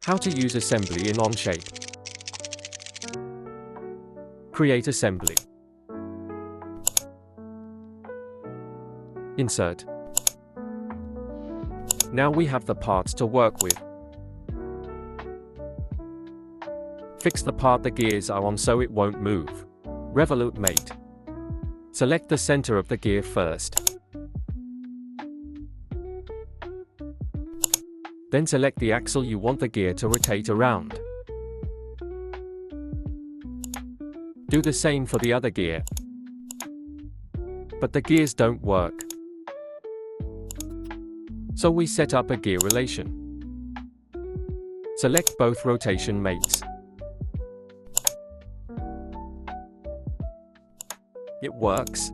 How to use assembly in ONSHAPE. Create assembly. Insert. Now we have the parts to work with. Fix the part the gears are on so it won't move. Revolute mate. Select the center of the gear first. Then select the axle you want the gear to rotate around. Do the same for the other gear. But the gears don't work. So we set up a gear relation. Select both rotation mates. It works.